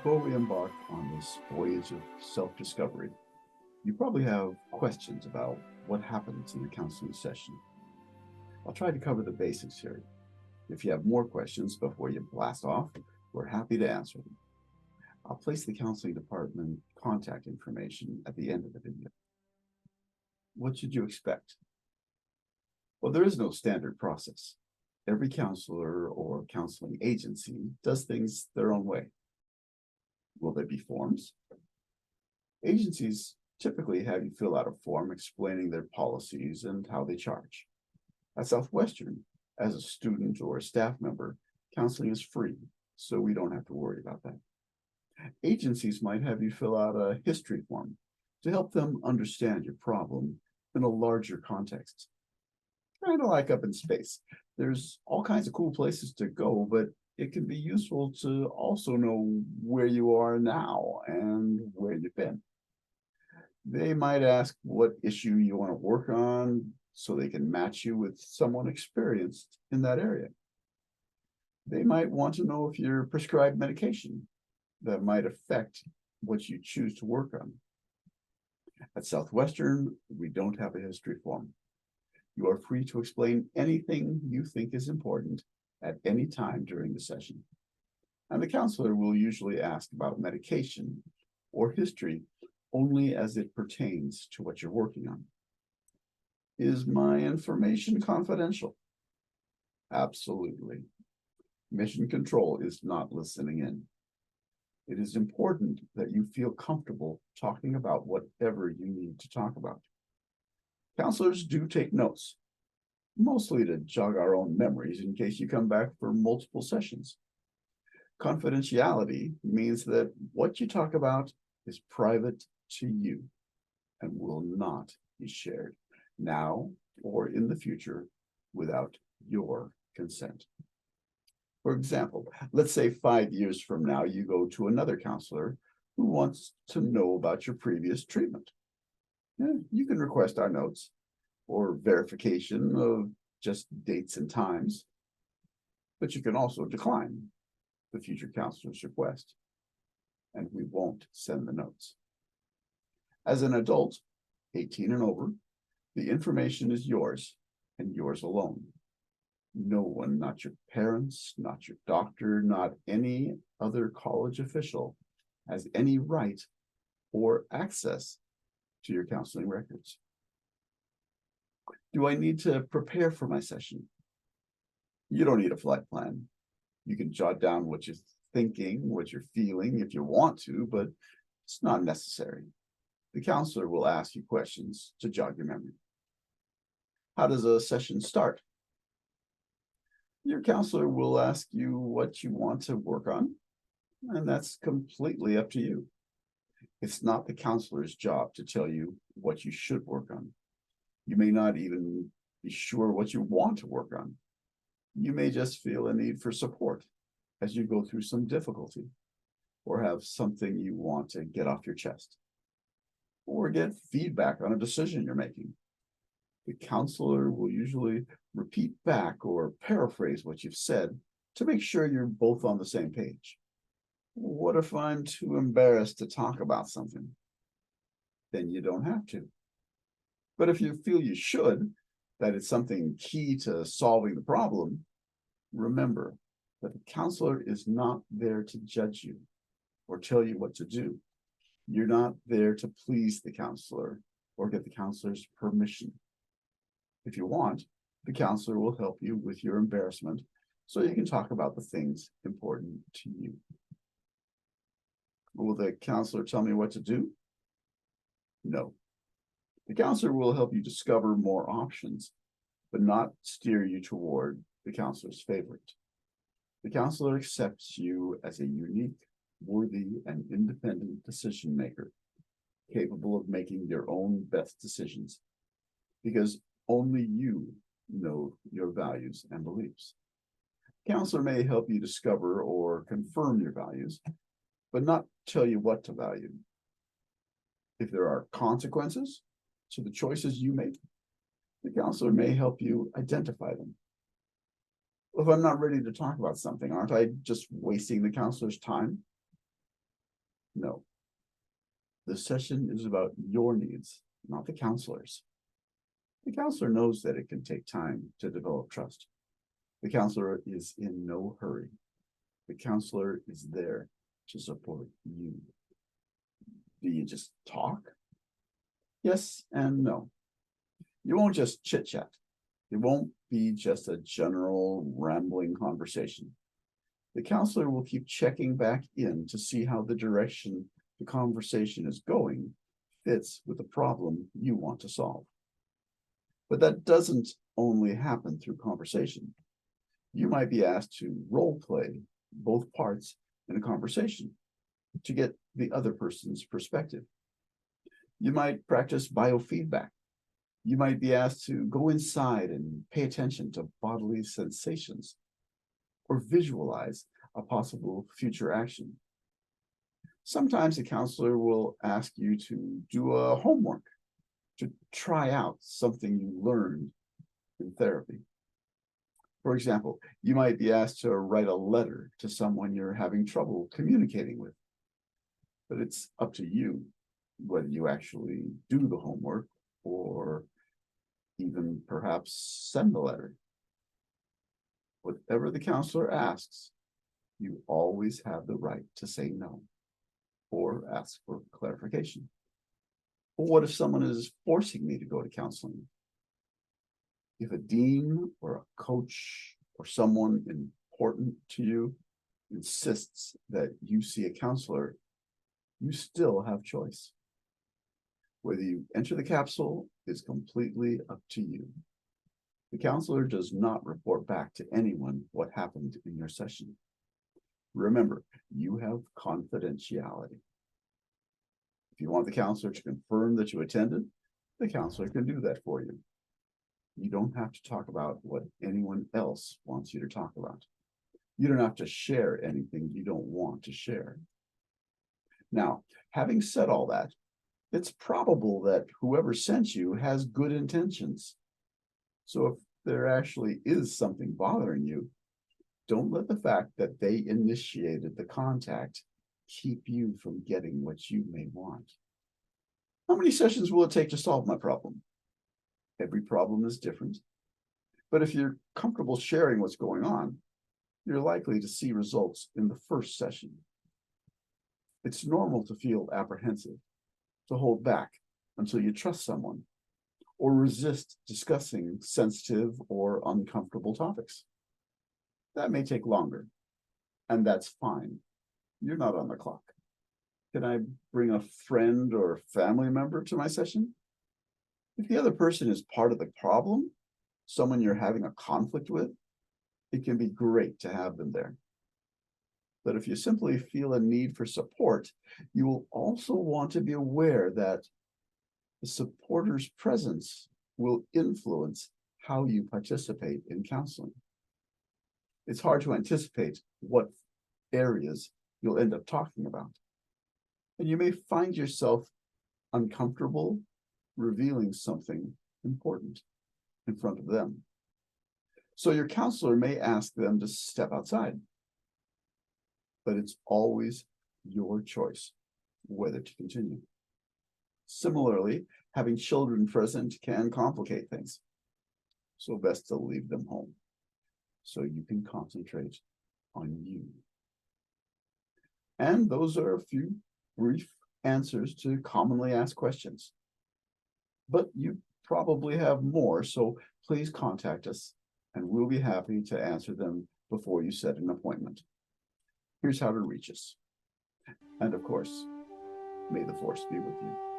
Before we embark on this voyage of self-discovery, you probably have questions about what happens in the counseling session. I'll try to cover the basics here. If you have more questions before you blast off, we're happy to answer them. I'll place the counseling department contact information at the end of the video. What should you expect? Well, there is no standard process. Every counselor or counseling agency does things their own way. Will there be forms? Agencies typically have you fill out a form explaining their policies and how they charge. At Southwestern, as a student or a staff member, counseling is free, so we don't have to worry about that. Agencies might have you fill out a history form to help them understand your problem in a larger context. Kind of like up in space. There's all kinds of cool places to go, but it can be useful to also know where you are now and where you've been. They might ask what issue you want to work on so they can match you with someone experienced in that area. They might want to know if you're prescribed medication that might affect what you choose to work on. At Southwestern, we don't have a history form. You are free to explain anything you think is important at any time during the session. And the counselor will usually ask about medication or history only as it pertains to what you're working on. Is my information confidential? Absolutely. Mission Control is not listening in. It is important that you feel comfortable talking about whatever you need to talk about. Counselors do take notes, mostly to jog our own memories in case you come back for multiple sessions. Confidentiality means that what you talk about is private to you and will not be shared now or in the future without your consent. For example, let's say 5 years from now, you go to another counselor who wants to know about your previous treatment. You can request our notes or verification of just dates and times, but you can also decline the future counselor's request, and we won't send the notes. As an adult, 18 and over, the information is yours and yours alone. No one, not your parents, not your doctor, not any other college official, has any right or access to your counseling records. Do I need to prepare for my session? You don't need a flight plan. You can jot down what you're thinking, what you're feeling if you want to, but it's not necessary. The counselor will ask you questions to jog your memory. How does a session start? Your counselor will ask you what you want to work on, and that's completely up to you. It's not the counselor's job to tell you what you should work on. You may not even be sure what you want to work on. You may just feel a need for support as you go through some difficulty, or have something you want to get off your chest, or get feedback on a decision you're making. The counselor will usually repeat back or paraphrase what you've said to make sure you're both on the same page. What if I'm too embarrassed to talk about something? Then you don't have to. But if you feel you should, that it's something key to solving the problem, remember that the counselor is not there to judge you or tell you what to do. You're not there to please the counselor or get the counselor's permission. If you want, the counselor will help you with your embarrassment so you can talk about the things important to you. Will the counselor tell me what to do? No. The counselor will help you discover more options, but not steer you toward the counselor's favorite. The counselor accepts you as a unique, worthy, and independent decision maker, capable of making your own best decisions, because only you know your values and beliefs. Counselor may help you discover or confirm your values, but not tell you what to value. If there are consequences to the choices you make, the counselor may help you identify them. If I'm not ready to talk about something, aren't I just wasting the counselor's time? No, this session is about your needs, not the counselor's. The counselor knows that it can take time to develop trust. The counselor is in no hurry. The counselor is there to support you. Do you just talk? Yes and no. You won't just chit chat. It won't be just a general rambling conversation. The counselor will keep checking back in to see how the direction the conversation is going fits with the problem you want to solve. But that doesn't only happen through conversation. You might be asked to role play both parts in a conversation to get the other person's perspective. You might practice biofeedback. You might be asked to go inside and pay attention to bodily sensations or visualize a possible future action. Sometimes a counselor will ask you to do a homework, to try out something you learned in therapy. For example, you might be asked to write a letter to someone you're having trouble communicating with. But it's up to you whether you actually do the homework or even perhaps send the letter. Whatever the counselor asks, you always have the right to say no or ask for clarification. But what if someone is forcing me to go to counseling? If a dean or a coach or someone important to you insists that you see a counselor, you still have choice. Whether you enter the capsule is completely up to you. The counselor does not report back to anyone what happened in your session. Remember, you have confidentiality. If you want the counselor to confirm that you attended, the counselor can do that for you. You don't have to talk about what anyone else wants you to talk about. You don't have to share anything you don't want to share. Now, having said all that, it's probable that whoever sent you has good intentions. So if there actually is something bothering you, don't let the fact that they initiated the contact keep you from getting what you may want. How many sessions will it take to solve my problem? Every problem is different. But if you're comfortable sharing what's going on, you're likely to see results in the first session. It's normal to feel apprehensive, to hold back until you trust someone, or resist discussing sensitive or uncomfortable topics. That may take longer, and that's fine. You're not on the clock. Can I bring a friend or family member to my session? If the other person is part of the problem, someone you're having a conflict with, it can be great to have them there. But if you simply feel a need for support, you will also want to be aware that the supporter's presence will influence how you participate in counseling. It's hard to anticipate what areas you'll end up talking about. And you may find yourself uncomfortable revealing something important in front of them. So your counselor may ask them to step outside. But it's always your choice whether to continue. Similarly, having children present can complicate things. So best to leave them home so you can concentrate on you. And those are a few brief answers to commonly asked questions. But you probably have more, so please contact us and we'll be happy to answer them before you set an appointment. Here's how to reach us. And of course, may the force be with you.